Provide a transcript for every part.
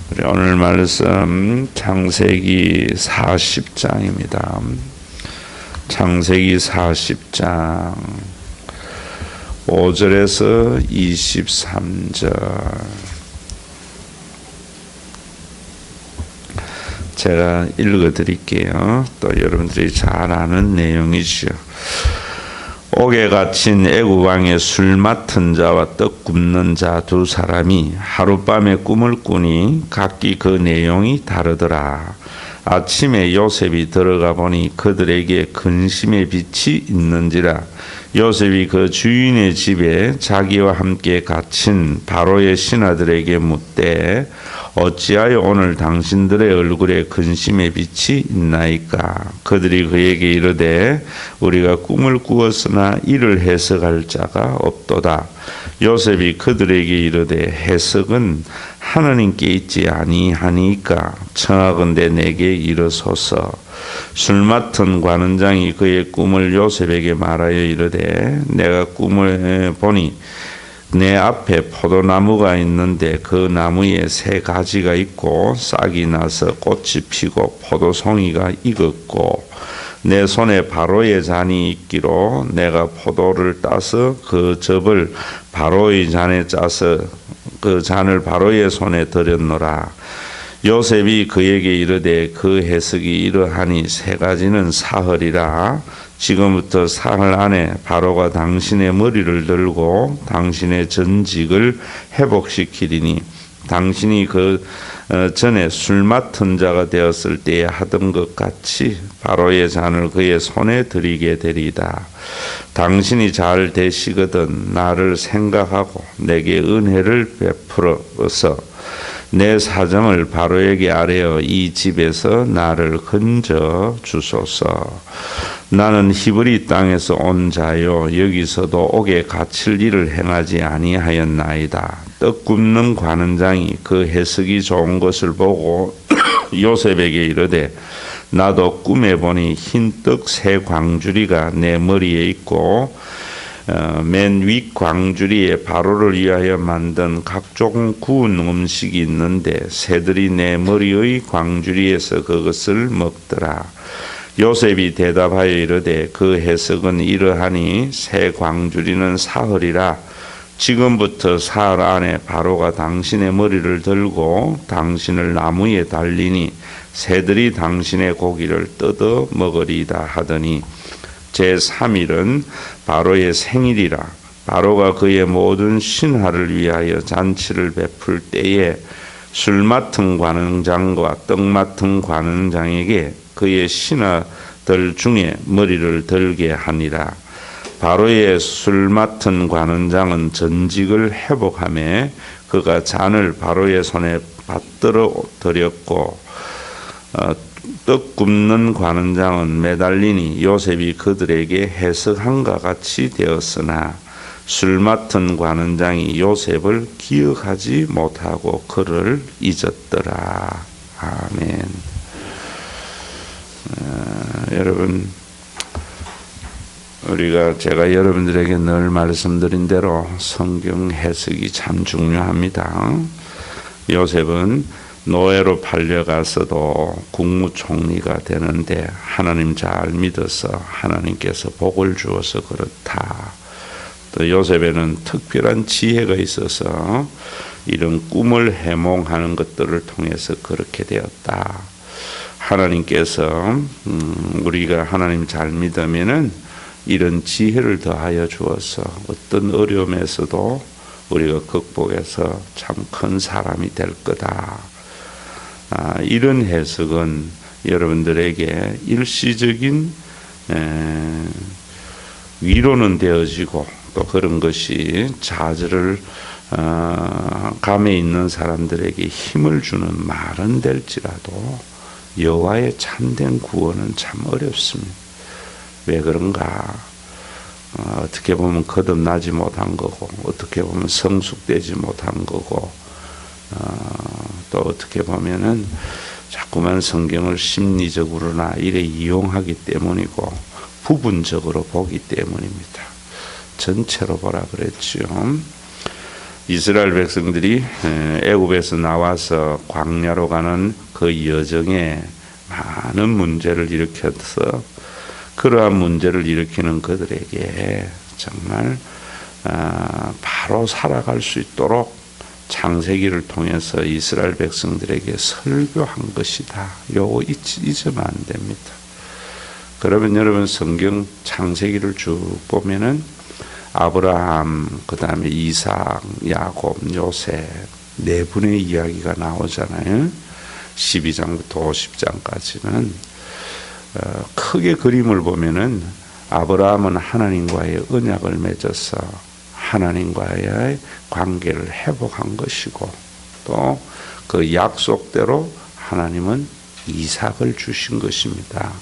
우리 오늘 말씀 창세기 40장입니다. 창세기 40장 5절에서 23절. 제가 읽어 드릴게요. 또 여러분들이 잘 아는 내용이죠. 옥에 갇힌 애굽 왕의 술 맡은 자와 떡 굽는 자 두 사람이 하룻밤에 꿈을 꾸니 각기 그 내용이 다르더라. 아침에 요셉이 들어가 보니 그들에게 근심의 빛이 있는지라. 요셉이 그 주인의 집에 자기와 함께 갇힌 바로의 신하들에게 묻되 어찌하여 오늘 당신들의 얼굴에 근심의 빛이 있나이까? 그들이 그에게 이르되 우리가 꿈을 꾸었으나 이를 해석할 자가 없도다. 요셉이 그들에게 이르되 해석은 하느님께 있지 아니하니까 청하건대 내게 이르소서. 술 맡은 관원장이 그의 꿈을 요셉에게 말하여 이르되 내가 꿈을 보니 내 앞에 포도나무가 있는데 그 나무에 세 가지가 있고 싹이 나서 꽃이 피고 포도송이가 익었고 내 손에 바로의 잔이 있기로 내가 포도를 따서 그 즙을 바로의 잔에 짜서 그 잔을 바로의 손에 들였노라. 요셉이 그에게 이르되 그 해석이 이러하니 세 가지는 사흘이라. 지금부터 사흘 안에 바로가 당신의 머리를 들고 당신의 전직을 회복시키리니 당신이 그 전에 술 맡은 자가 되었을 때에 하던 것 같이 바로의 잔을 그의 손에 들이게 되리다. 당신이 잘 되시거든 나를 생각하고 내게 은혜를 베풀어서 내 사정을 바로에게 아뢰어 이 집에서 나를 건져 주소서. 나는 히브리 땅에서 온 자요 여기서도 옥에 갇힐 일을 행하지 아니하였나이다. 떡 굽는 관원장이 그 해석이 좋은 것을 보고 요셉에게 이르되 나도 꿈에 보니 흰 떡 세 광주리가 내 머리에 있고 맨 윗 광주리에 바로를 위하여 만든 각종 구운 음식이 있는데 새들이 내 머리의 광주리에서 그것을 먹더라. 요셉이 대답하여 이르되 그 해석은 이러하니 새 광주리는 사흘이라. 지금부터 사흘 안에 바로가 당신의 머리를 들고 당신을 나무에 달리니 새들이 당신의 고기를 뜯어 먹으리다 하더니 제3일은 바로의 생일이라. 바로가 그의 모든 신하를 위하여 잔치를 베풀 때에 술 맡은 관원장과 떡 맡은 관원장에게 그의 신하들 중에 머리를 들게 하니라. 바로의 술 맡은 관원장은 전직을 회복하며 그가 잔을 바로의 손에 받들어 드렸고 떡 굽는 관원장은 매달리니 요셉이 그들에게 해석한과 같이 되었으나 술 맡은 관원장이 요셉을 기억하지 못하고 그를 잊었더라. 아멘. 여러분, 제가 여러분들에게 늘 말씀드린 대로 성경 해석이 참 중요합니다. 요셉은 노예로 팔려가서도 국무총리가 되는데 하나님 잘 믿어서 하나님께서 복을 주어서 그렇다. 또 요셉에는 특별한 지혜가 있어서 이런 꿈을 해몽하는 것들을 통해서 그렇게 되었다. 하나님께서 우리가 하나님 잘 믿으면은 이런 지혜를 더하여 주어서 어떤 어려움에서도 우리가 극복해서 참 큰 사람이 될 거다. 이런 해석은 여러분들에게 일시적인 위로는 되어지고 또 그런 것이 좌절을 감에 있는 사람들에게 힘을 주는 말은 될지라도 여호와의 참된 구원은 참 어렵습니다. 왜 그런가? 어떻게 보면 거듭나지 못한 거고 어떻게 보면 성숙되지 못한 거고 또 어떻게 보면은 자꾸만 성경을 심리적으로나 이래 이용하기 때문이고 부분적으로 보기 때문입니다. 전체로 보라 그랬죠. 이스라엘 백성들이 애굽에서 나와서 광야로 가는 그 여정에 많은 문제를 일으켜서 그러한 문제를 일으키는 그들에게 정말 바로 살아갈 수 있도록 창세기를 통해서 이스라엘 백성들에게 설교한 것이다. 요거 잊으면 안 됩니다. 그러면 여러분 성경 창세기를 쭉 보면은 아브라함, 그 다음에 이삭, 야곱, 요셉 네 분의 이야기가 나오잖아요. 12장부터 50장까지는 크게 그림을 보면은 아브라함은 하나님과의 언약을 맺어서 하나님과의 관계를 회복한 것이고 또 그 약속대로 하나님은 이삭을 주신 것입니다.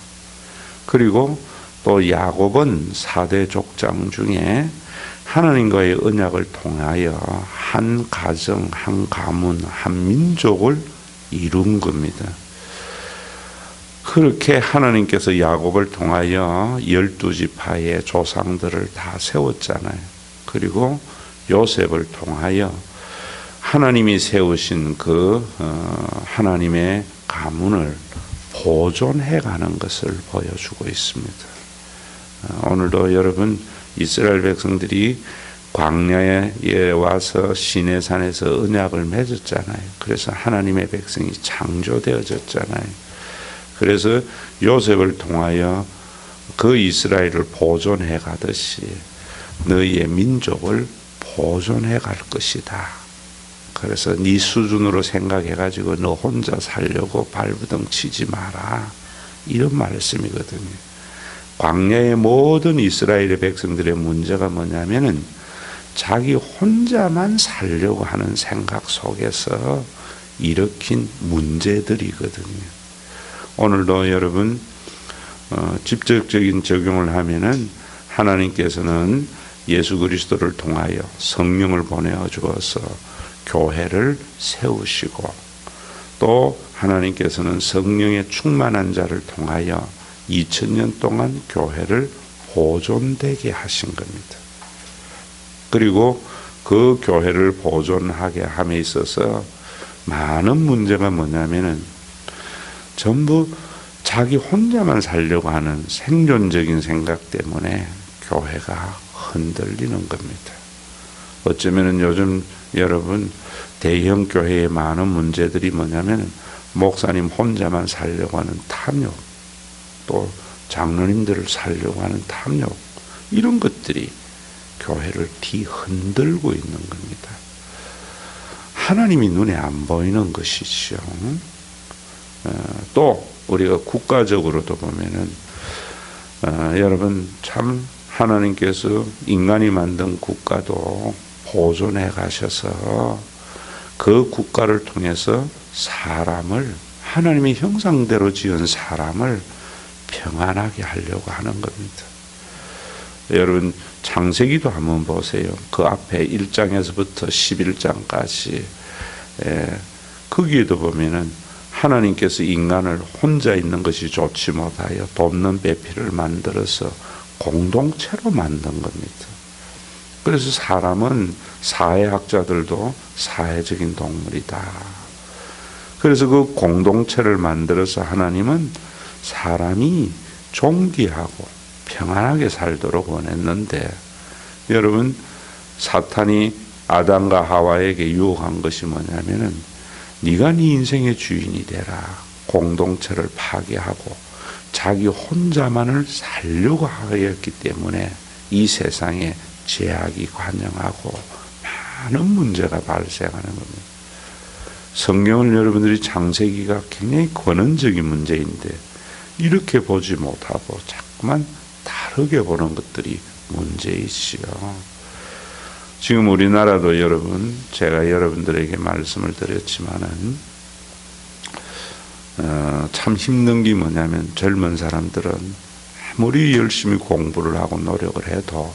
그리고 또 야곱은 4대 족장 중에 하나님과의 언약을 통하여 한 가정, 한 가문, 한 민족을 이룬 겁니다. 그렇게 하나님께서 야곱을 통하여 12지파의 조상들을 다 세웠잖아요. 그리고 요셉을 통하여 하나님이 세우신 그 하나님의 가문을 보존해 가는 것을 보여주고 있습니다. 오늘도 여러분 이스라엘 백성들이 광야에 와서 시내산에서 언약을 맺었잖아요. 그래서 하나님의 백성이 창조되어졌잖아요. 그래서 요셉을 통하여 그 이스라엘을 보존해 가듯이 너희의 민족을 보존해 갈 것이다. 그래서 네 수준으로 생각해 가지고 너 혼자 살려고 발부둥 치지 마라. 이런 말씀이거든요. 광야의 모든 이스라엘의 백성들의 문제가 뭐냐면은 자기 혼자만 살려고 하는 생각 속에서 일으킨 문제들이거든요. 오늘도 여러분 직접적인 적용을 하면은 하나님께서는 예수 그리스도를 통하여 성령을 보내어 주어서 교회를 세우시고 또 하나님께서는 성령의 충만한 자를 통하여 2000년 동안 교회를 보존되게 하신 겁니다. 그리고 그 교회를 보존하게 함에 있어서 많은 문제가 뭐냐면은 전부 자기 혼자만 살려고 하는 생존적인 생각 때문에 교회가 흔들리는 겁니다. 어쩌면은 요즘 여러분 대형 교회의 많은 문제들이 뭐냐면 목사님 혼자만 살려고 하는 탐욕, 또 장로님들을 살려고 하는 탐욕, 이런 것들이 교회를 뒤흔들고 있는 겁니다. 하나님이 눈에 안 보이는 것이죠. 또 우리가 국가적으로도 보면은 여러분 참 하나님께서 인간이 만든 국가도 보존해 가셔서 그 국가를 통해서 사람을 하나님의 형상대로 지은 사람을 평안하게 하려고 하는 겁니다. 여러분 창세기도 한번 보세요. 그 앞에 1장에서부터 11장까지 거기에도 보면은 하나님께서 인간을 혼자 있는 것이 좋지 못하여 돕는 배필을 만들어서 공동체로 만든 겁니다. 그래서 사람은 사회학자들도 사회적인 동물이다. 그래서 그 공동체를 만들어서 하나님은 사람이 존귀하고 평안하게 살도록 원했는데 여러분 사탄이 아담과 하와에게 유혹한 것이 뭐냐면은 네가 네 인생의 주인이 되라. 공동체를 파괴하고 자기 혼자만을 살려고 하였기 때문에 이 세상에 죄악이 관영하고 많은 문제가 발생하는 겁니다. 성경을 여러분들이 창세기가 굉장히 근원적인 문제인데 이렇게 보지 못하고 자꾸만 다르게 보는 것들이 문제이지요. 지금 우리나라도 여러분 제가 여러분들에게 말씀을 드렸지만은 참 힘든 게 뭐냐면 젊은 사람들은 아무리 열심히 공부를 하고 노력을 해도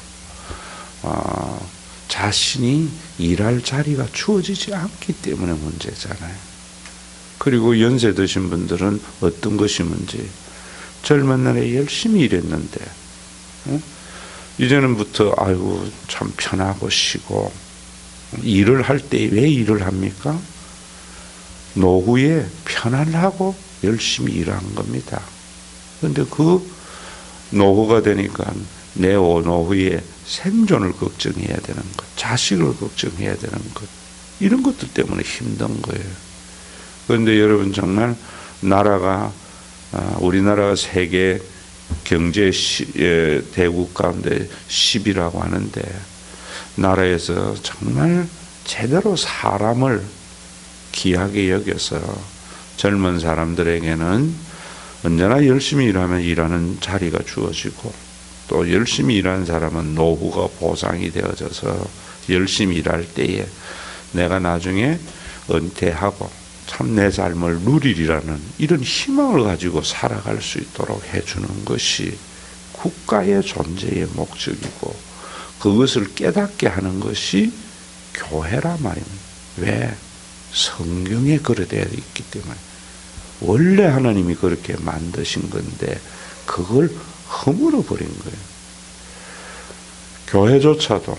자신이 일할 자리가 주어지지 않기 때문에 문제잖아요. 그리고 연세 드신 분들은 어떤 것이 문제? 젊은 날에 열심히 일했는데 이제는부터 아이고 참 편하고 쉬고 일을 할 때 왜 일을 합니까? 노후에 편안하고 열심히 일한 겁니다. 그런데 그 노후가 되니까 내 노후에 생존을 걱정해야 되는 것, 자식을 걱정해야 되는 것, 이런 것들 때문에 힘든 거예요. 그런데 여러분 정말 우리나라가 세계 경제 대국 가운데 10위라고 하는데 나라에서 정말 제대로 사람을 귀하게 여겨서 젊은 사람들에게는 언제나 열심히 일하면 일하는 자리가 주어지고 또 열심히 일하는 사람은 노후가 보장이 되어져서 열심히 일할 때에 내가 나중에 은퇴하고 참 내 삶을 누리리라는 이런 희망을 가지고 살아갈 수 있도록 해주는 것이 국가의 존재의 목적이고 그것을 깨닫게 하는 것이 교회라 말입니다. 왜? 성경에 그래 되어 있기 때문에 원래 하나님이 그렇게 만드신 건데 그걸 허물어 버린 거예요. 교회조차도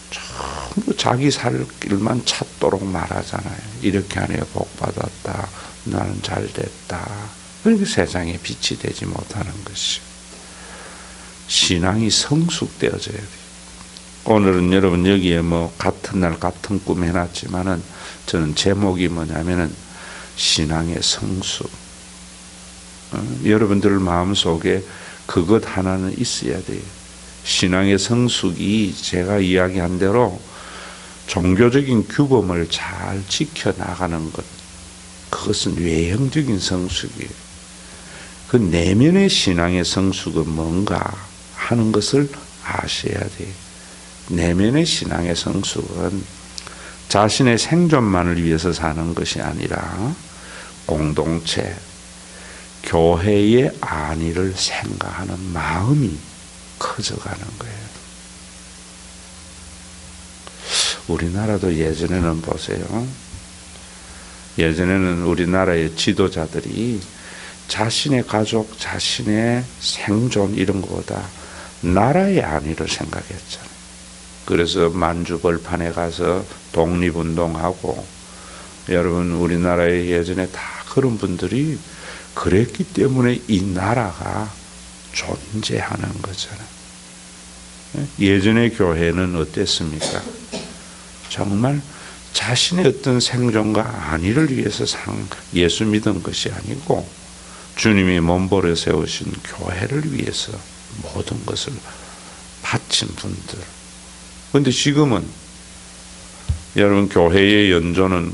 전부 자기 살 길만 찾도록 말하잖아요. 이렇게 하니 복받았다. 나는 잘됐다. 그러니까 세상에 빛이 되지 못하는 것이. 신앙이 성숙되어져야 돼요. 오늘은 여러분 여기에 같은 날 같은 꿈 해놨지만은 저는 제목이 뭐냐면은 신앙의 성숙. 여러분들 마음속에 그것 하나는 있어야 돼요. 신앙의 성숙이 제가 이야기한 대로 종교적인 규범을 잘 지켜나가는 것, 그것은 외형적인 성숙이에요. 그 내면의 신앙의 성숙은 뭔가 하는 것을 아셔야 돼요. 내면의 신앙의 성숙은 자신의 생존만을 위해서 사는 것이 아니라 공동체, 교회의 안위를 생각하는 마음이 커져가는 거예요. 우리나라도 예전에는 보세요. 예전에는 우리나라의 지도자들이 자신의 가족, 자신의 생존 이런 것보다 나라의 안위를 생각했잖아요. 그래서 만주벌판에 가서 독립운동하고 여러분 우리나라에 예전에 다 그런 분들이 그랬기 때문에 이 나라가 존재하는 거잖아요. 예전의 교회는 어땠습니까? 정말 자신의 어떤 생존과 안위를 위해서 예수 믿은 것이 아니고 주님이 몸버려 세우신 교회를 위해서 모든 것을 바친 분들. 그런데 지금은 여러분 교회의 연조는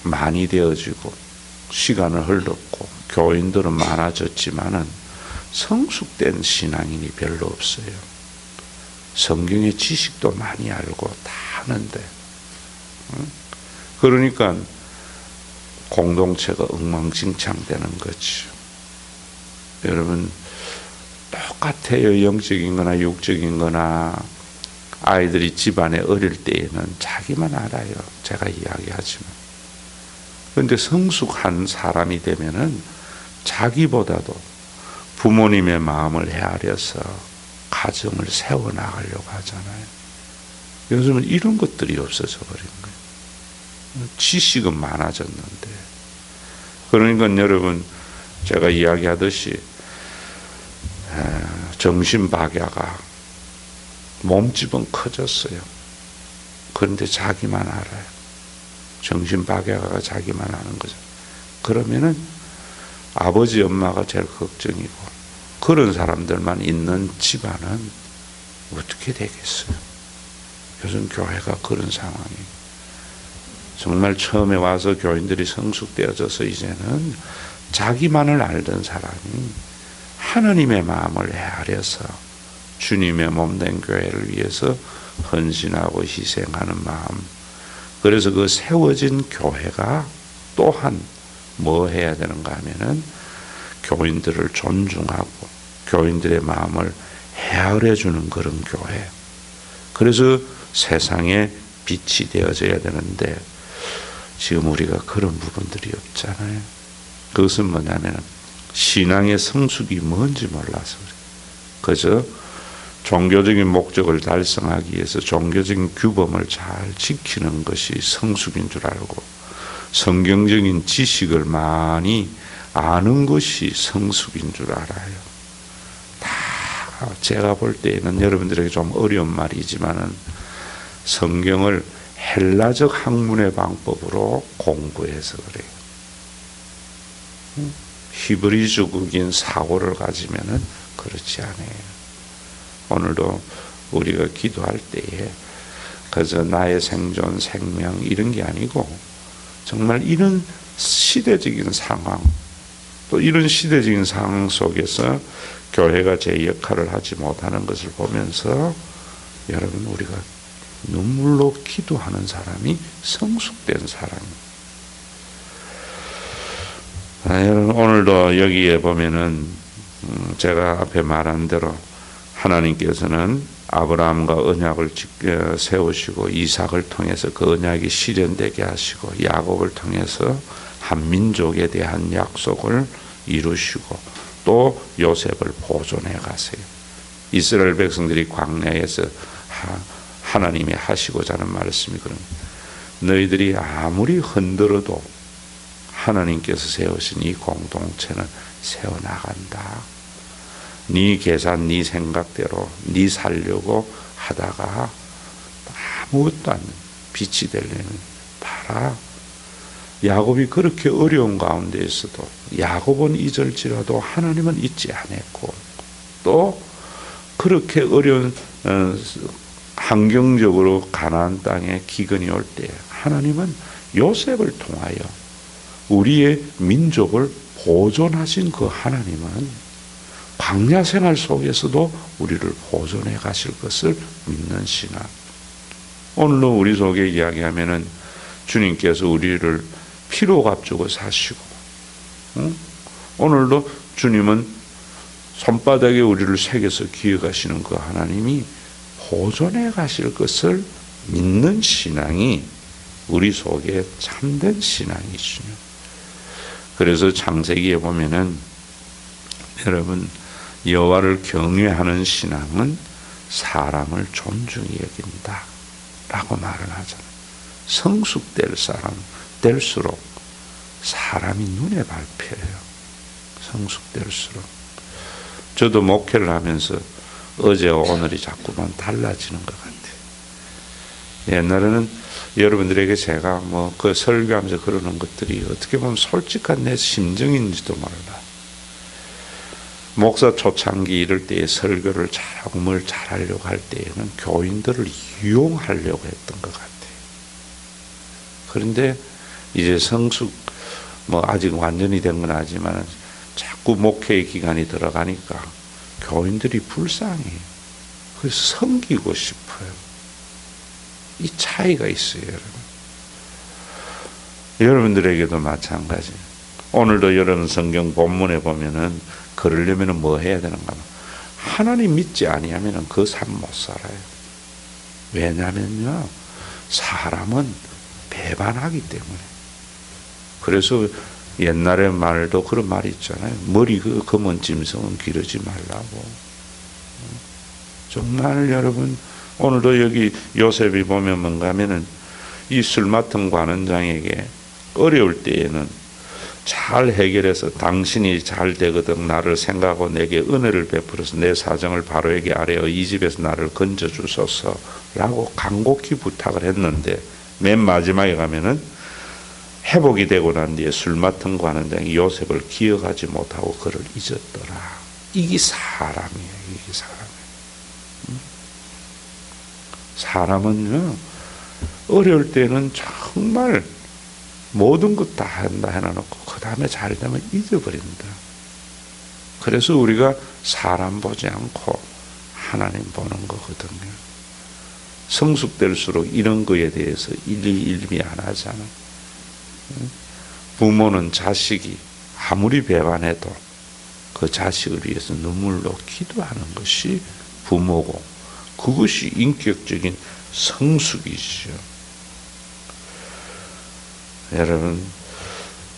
많이 되어지고 시간을 흘렀고 교인들은 많아졌지만은 성숙된 신앙인이 별로 없어요. 성경의 지식도 많이 알고 다 하는데 그러니까 공동체가 엉망진창되는 거죠. 여러분 똑같아요. 영적인 거나 육적인 거나 아이들이 집안에 어릴 때에는 자기만 알아요. 제가 이야기하지만. 그런데 성숙한 사람이 되면은 자기보다도 부모님의 마음을 헤아려서 가정을 세워나가려고 하잖아요. 요즘은 이런 것들이 없어져 버린 거예요. 지식은 많아졌는데. 그러니까 여러분 제가 이야기하듯이 정신박야가 몸집은 커졌어요. 그런데 자기만 알아요. 정신박야가 자기만 아는 거죠. 그러면은 아버지 엄마가 제일 걱정이고 그런 사람들만 있는 집안은 어떻게 되겠어요? 요즘 교회가 그런 상황이에요. 정말 처음에 와서 교인들이 성숙되어져서 이제는 자기만을 알던 사람이 하나님의 마음을 헤아려서 주님의 몸된 교회를 위해서 헌신하고 희생하는 마음. 그래서 그 세워진 교회가 또한 뭐 해야 되는가 하면은 교인들을 존중하고 교인들의 마음을 헤아려 주는 그런 교회. 그래서 세상에 빛이 되어져야 되는데 지금 우리가 그런 부분들이 없잖아요. 그것은 뭐냐면 신앙의 성숙이 뭔지 몰라서 그래요. 그저 종교적인 목적을 달성하기 위해서 종교적인 규범을 잘 지키는 것이 성숙인 줄 알고 성경적인 지식을 많이 아는 것이 성숙인 줄 알아요. 다 제가 볼 때에는 여러분들에게 좀 어려운 말이지만은 성경을 헬라적 학문의 방법으로 공부해서 그래요. 히브리주국인 사고를 가지면은 그렇지 않아요. 오늘도 우리가 기도할 때에 그저 나의 생존, 생명 이런 게 아니고 정말 이런 시대적인 상황 또 이런 시대적인 상황 속에서 교회가 제 역할을 하지 못하는 것을 보면서 여러분 우리가 눈물로 기도하는 사람이 성숙된 사람입니다. 여러분 오늘도 여기에 보면은 제가 앞에 말한 대로 하나님께서는 아브라함과 언약을 세우시고 이삭을 통해서 그 언약이 실현되게 하시고 야곱을 통해서 한 민족에 대한 약속을 이루시고 또 요셉을 보존해 가세요. 이스라엘 백성들이 광야에서 하나님이 하시고자 하는 말씀이 그럽니다. 너희들이 아무리 흔들어도 하나님께서 세우신 이 공동체는 세워나간다. 네 계산, 네 생각대로 네 살려고 하다가 아무것도 안 빛이 되려면 봐라. 야곱이 그렇게 어려운 가운데 있어도 야곱은 잊을지라도 하나님은 잊지 않았고 또 그렇게 어려운 환경적으로 가나안 땅에 기근이 올 때 하나님은 요셉을 통하여 우리의 민족을 보존하신 그 하나님은 광야 생활 속에서도 우리를 보존해 가실 것을 믿는 신앙. 오늘도 우리 속에 이야기하면은 주님께서 우리를 피로 값주고 사시고, 오늘도 주님은 손바닥에 우리를 새겨서 기억하시는 그 하나님이 보존해 가실 것을 믿는 신앙이 우리 속에 참된 신앙이죠. 그래서 창세기에 보면은 여러분 여호와를 경외하는 신앙은 사람을 존중히 여긴다 라고 말을 하잖아요. 성숙될 사람 될수록 사람이 눈에 밟혀요. 성숙될수록. 저도 목회를 하면서 어제와 오늘이 자꾸만 달라지는 것 같아요. 옛날에는 여러분들에게 제가 그 설교하면서 그러는 것들이 어떻게 보면 솔직한 내 심정인지도 몰라. 목사 초창기 이럴 때에 설교를 잘하고 뭘 잘하려고 할 때에는 교인들을 이용하려고 했던 것 같아요. 그런데 이제 성숙 아직 완전히 된 건 아니지만 자꾸 목회의 기간이 들어가니까 교인들이 불쌍해요. 그래서 섬기고 싶어요. 이 차이가 있어요, 여러분. 여러분들에게도 마찬가지. 오늘도 여러분 성경 본문에 보면은 그러려면 뭐 해야 되는가? 하나님 믿지 아니하면 그 삶 못 살아요. 왜냐면요, 사람은 배반하기 때문에. 그래서 옛날에 말도 그런 말이 있잖아요. 머리 그 검은 짐승은 기르지 말라고. 정말 여러분 오늘도 여기 요셉이 보면 뭔가 하면은 이 술 맡은 관원장에게 어려울 때에는 잘 해결해서 당신이 잘 되거든 나를 생각하고 내게 은혜를 베풀어서 내 사정을 바로에게 아뢰어 이 집에서 나를 건져주소서 라고 간곡히 부탁을 했는데 맨 마지막에 가면은 회복이 되고 난 뒤에 술 맡은 관원장이 요셉을 기억하지 못하고 그를 잊었더라. 이게 사람이에요. 이게 사람이에요. 사람은요 어려울 때는 정말 모든 것 다 한다 해놔놓고 그 다음에 잘 되면 잊어버린다. 그래서 우리가 사람 보지 않고 하나님 보는 거거든요. 성숙될수록 이런 거에 대해서 일비 안 하잖아. 부모는 자식이 아무리 배반해도 그 자식을 위해서 눈물로 기도하는 것이 부모고 그것이 인격적인 성숙이죠. 여러분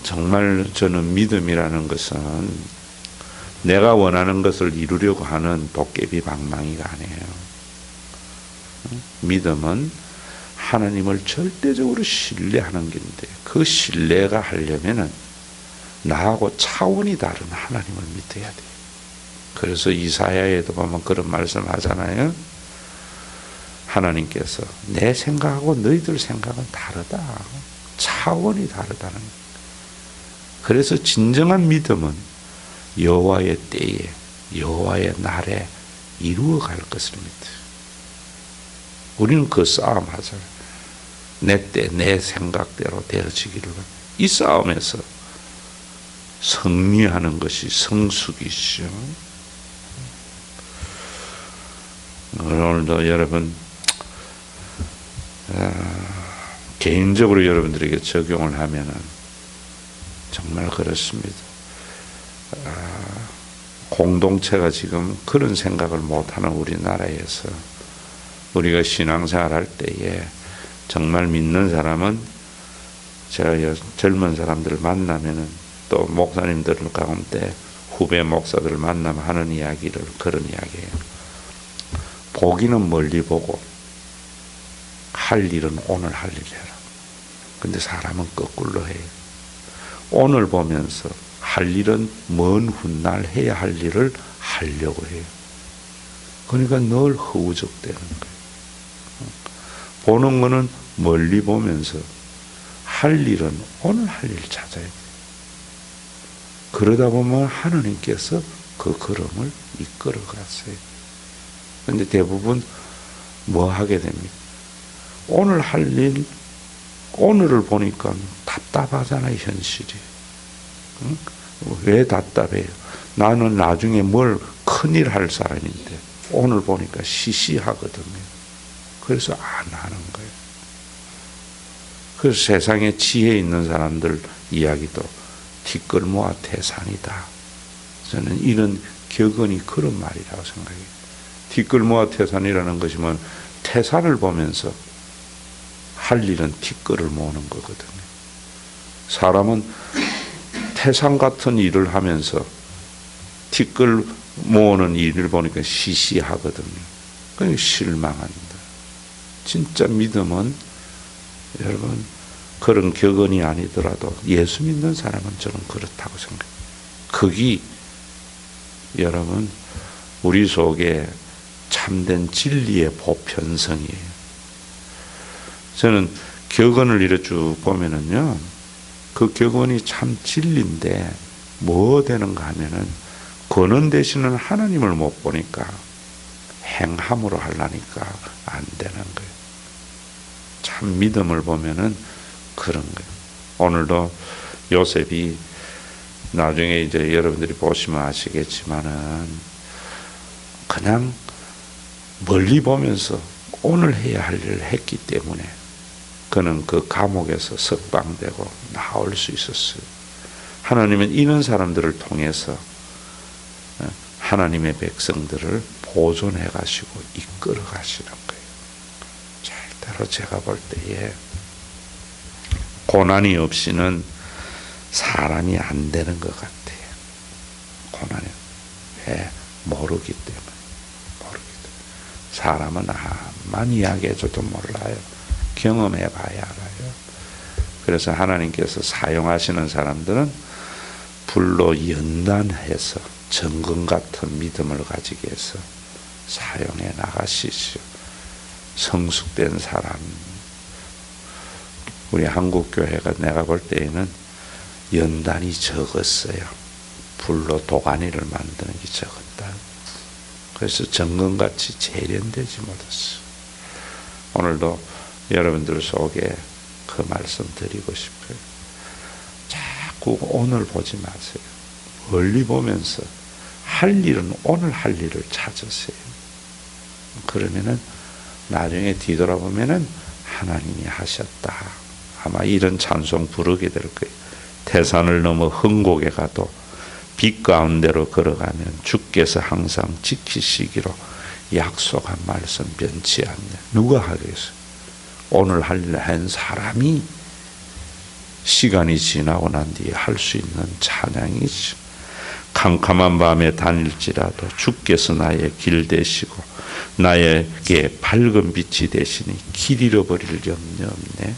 정말 저는 믿음이라는 것은 내가 원하는 것을 이루려고 하는 도깨비 방망이가 아니에요. 믿음은 하나님을 절대적으로 신뢰하는 건데 그 신뢰가 하려면은 나하고 차원이 다른 하나님을 믿어야 돼요. 그래서 이사야에도 보면 그런 말씀 하잖아요. 하나님께서 내 생각하고 너희들 생각은 다르다. 차원이 다르다는 거예요. 그래서 진정한 믿음은 여호와의 때에 여호와의 날에 이루어갈 것을 믿어요. 우리는 그 싸움 하잖아요. 내 때 내 생각대로 되어지기를. 이 싸움에서 승리하는 것이 성숙이시죠. 오늘도 여러분 개인적으로 여러분들에게 적용을 하면은 정말 그렇습니다. 공동체가 지금 그런 생각을 못하는 우리나라에서 우리가 신앙생활 할 때에 정말 믿는 사람은 제가 젊은 사람들을 만나면은 또 목사님들 가운데 후배 목사들을 만나면 하는 이야기를 그런 이야기예요. 보기는 멀리 보고 할 일은 오늘 할 일 해라. 근데 사람은 거꾸로 해요. 오늘 보면서 할 일은 먼 훗날 해야 할 일을 하려고 해요. 그러니까 늘 허우적대는 거예요. 보는 거는 멀리 보면서 할 일은 오늘 할 일 찾아야 돼요. 그러다 보면 하나님께서 그 걸음을 이끌어 갔어요. 그런데 대부분 뭐 하게 됩니까? 오늘 할 일, 오늘을 보니까 답답하잖아요, 현실이. 응? 왜 답답해요? 나는 나중에 뭘 큰일 할 사람인데 오늘 보니까 시시하거든요. 그래서 안 하는 거예요. 그래서 세상에 지혜 있는 사람들 이야기도 티끌모아 태산이다. 저는 이런 격언이 그런 말이라고 생각해요. 티끌모아 태산이라는 것이 뭐 태산을 보면서 할 일은 티끌을 모으는 거거든요. 사람은 태산 같은 일을 하면서 티끌 모으는 일을 보니까 시시하거든요. 그러니까 실망한다. 진짜 믿음은 여러분 그런 격언이 아니더라도 예수 믿는 사람은 저는 그렇다고 생각해요. 그게 여러분 우리 속에 참된 진리의 보편성이에요. 저는 격언을 이렇게 쭉 보면은요, 그 격언이 참 진리인데 뭐 되는가 하면은 권원 되시는 하나님을 못 보니까 행함으로 하려니까 안 되는 거예요. 참 믿음을 보면은 그런 거예요. 오늘도 요셉이 나중에 이제 여러분들이 보시면 아시겠지만은 그냥 멀리 보면서 오늘 해야 할 일을 했기 때문에 그는 그 감옥에서 석방되고 나올 수 있었어요. 하나님은 이런 사람들을 통해서 하나님의 백성들을 보존해 가시고 이끌어 가시는 거예요. 절대로 제가 볼 때에 고난이 없이는 사람이 안 되는 것 같아요. 고난이 왜? 모르기 때문에. 사람은 암만 이야기해줘도 몰라요. 경험해 봐야 알아요. 그래서 하나님께서 사용하시는 사람들은 불로 연단해서 정금 같은 믿음을 가지게 해서 사용해 나가시죠. 성숙된 사람. 우리 한국교회가 내가 볼 때에는 연단이 적었어요. 불로 도가니를 만드는 게 적었다. 그래서 정금같이 재련되지 못했어. 오늘도 여러분들 속에 그 말씀 드리고 싶어요. 자꾸 오늘 보지 마세요. 멀리 보면서 할 일은 오늘 할 일을 찾으세요. 그러면은 나중에 뒤돌아보면은 하나님이 하셨다. 아마 이런 찬송 부르게 될 거예요. 태산을 넘어 흥곡에 가도 빛 가운데로 걸어가면 주께서 항상 지키시기로 약속한 말씀 변치 않네. 누가 하겠어요? 오늘 할 일 한 사람이 시간이 지나고 난 뒤에 할 수 있는 찬양이죠. 캄캄한 밤에 다닐지라도 주께서 나의 길 되시고 나에게 밝은 빛이 되시니 길 잃어버릴 염려 없네.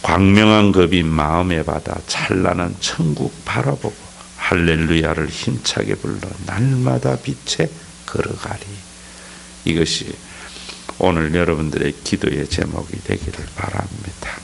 광명한 겁이 마음에 받아 찬란한 천국 바라보고 할렐루야를 힘차게 불러 날마다 빛에 걸어가리. 이것이 오늘 여러분들의 기도의 제목이 되기를 바랍니다.